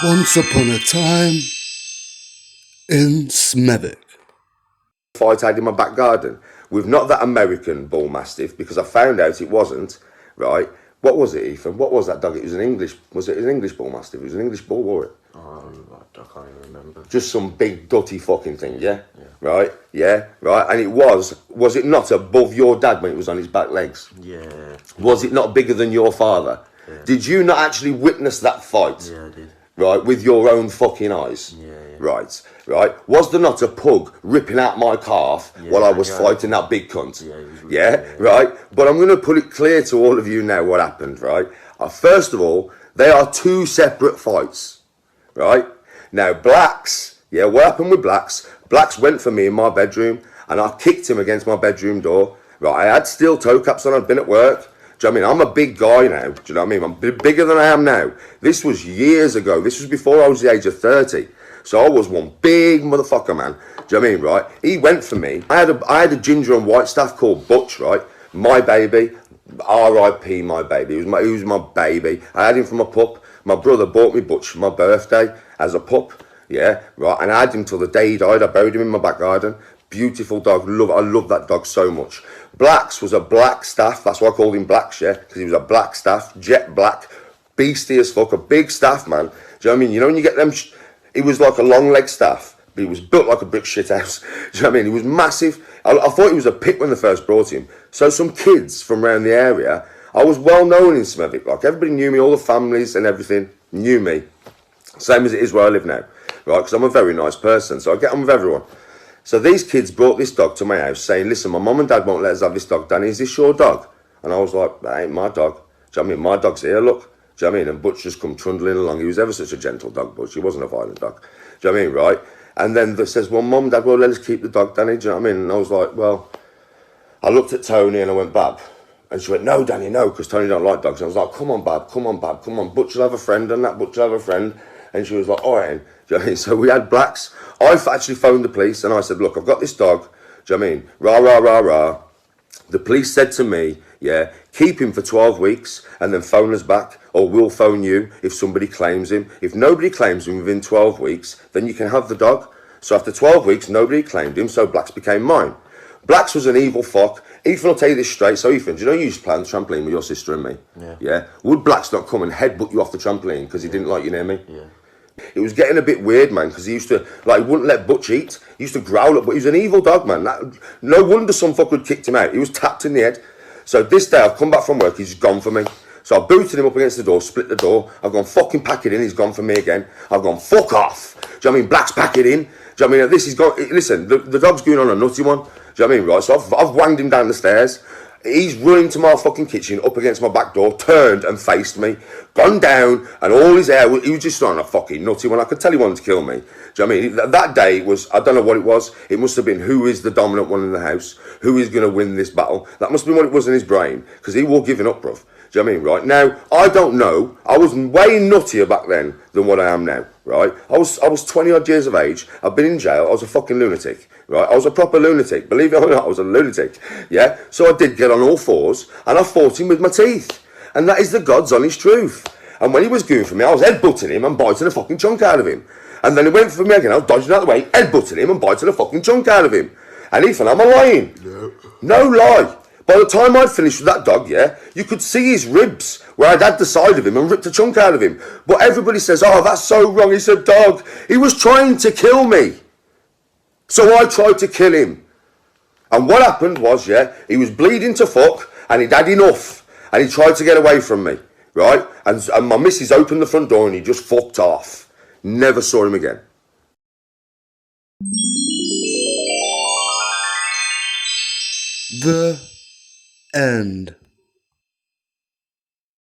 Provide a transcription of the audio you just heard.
Once upon a time in Smethwick. Fight I had in my back garden with not that American bull mastiff, because I found out it wasn't, right? What was it, Ethan? What was that dog? It was an English, was it an English bull mastiff? It was an English bull, was it? I can't even remember. Just some big dutty fucking thing, yeah? Right? Yeah, right? And it was it not above your dad when it was on his back legs? Yeah. Was it not bigger than your father? Yeah. Did you not actually witness that fight? Yeah, I did. Right, with your own fucking eyes. Yeah. Right. Was there not a pug ripping out my calf while I was fighting that big cunt? Yeah, right. But I'm going to put it clear to all of you now what happened, right? First of all, they are two separate fights, right? Now, Blacks, what happened with Blacks? Blacks went for me in my bedroom and I kicked him against my bedroom door. Right, I had steel toe caps on, I'd been at work. Do you know what I mean? I'm a big guy now. Do you know what I mean? I'm bigger than I am now. This was years ago. This was before I was the age of 30. So I was one big motherfucker, man. Do you know what I mean, right? He went for me. I had a ginger and white staff called Butch, right? My baby. R.I.P. my baby. He was my baby. I had him from a pup. My brother bought me Butch for my birthday as a pup. Yeah, right. And I had him till the day he died. I buried him in my back garden. Beautiful dog. I love that dog so much. Blacks was a black staff. That's why I called him Blacks, yeah? Because he was a black staff, jet black, beastie as fuck, a big staff, man. Do you know what I mean? You know when you get them, he was like a long leg staff, but he was built like a brick shit house. Do you know what I mean? He was massive. I thought he was a pit when they first brought him. So some kids from around the area, I was well known in Smethwick. Like everybody knew me, all the families and everything knew me. Same as it is where I live now, right? Because I'm a very nice person, so I get on with everyone. So these kids brought this dog to my house saying, listen, my mum and dad won't let us have this dog, Danny, is this your dog? And I was like, that ain't my dog. Do you know what I mean? My dog's here, look. Do you know what I mean? And Butch just come trundling along. He was ever such a gentle dog, Butch. He wasn't a violent dog. Do you know what I mean, right? And then they says, well, mum, dad, well, let us keep the dog, Danny. Do you know what I mean? And I was like, well, I looked at Tony and I went, Bab. And she went, no, Danny, no, because Tony don't like dogs. And I was like, come on, Bab, come on, Bab, come on. Butch will have a friend and that Butch will have a friend. And she was like, all right. Do you know what I mean? So we had Blacks. I actually phoned the police and I said, look, I've got this dog. Do you know what I mean? Rah, rah, rah, rah. The police said to me, keep him for 12 weeks and then phone us back, or we'll phone you if somebody claims him. If nobody claims him within 12 weeks, then you can have the dog. So after 12 weeks, nobody claimed him, so Blacks became mine. Blacks was an evil fuck. Ethan will tell you this straight. So Ethan, do you know you used to play on the trampoline with your sister and me? Yeah. Would Blacks not come and headbutt you off the trampoline because he didn't like you near me? Yeah. It was getting a bit weird, man, because he used to, he wouldn't let Butch eat. He used to growl at, but he was an evil dog, man. No wonder some fucker had kicked him out. He was tapped in the head. So this day, I've come back from work, he's gone for me. So I booted him up against the door, split the door. I've gone, fucking pack it in, he's gone for me again. I've gone, fuck off. Do you know what I mean? Blacks, pack it in. Do you know what I mean? This is gone, listen, the dog's going on a nutty one. Do you know what I mean, right? So I've wanged him down the stairs. He's running to my fucking kitchen, up against my back door, turned and faced me, gone down, and all his hair, he was just on a fucking nutty one. I could tell he wanted to kill me. Do you know what I mean? That day was, I don't know what it was. It must have been who is the dominant one in the house, who is going to win this battle. That must have been what it was in his brain, because he was giving up, bruv. Do you know what I mean, right? Now, I don't know. I was way nuttier back then than what I am now, right? I was 20 odd years of age. I've been in jail. I was a fucking lunatic, right? I was a proper lunatic. Believe it or not, I was a lunatic, yeah? So I did get on all fours, and I fought him with my teeth. And that is the God's honest truth. And when he was going for me, I was headbutting him and biting a fucking chunk out of him. And then he went for me again. I was dodging out of the way, headbutting him and biting a fucking chunk out of him. And Ethan, am I lying? No lie. By the time I'd finished with that dog, you could see his ribs where I'd had the side of him and ripped a chunk out of him. But everybody says, oh, that's so wrong. He's a dog. He was trying to kill me. So I tried to kill him. And what happened was, he was bleeding to fuck and he'd had enough. And he tried to get away from me, right? And my missus opened the front door and he just fucked off. Never saw him again. The end.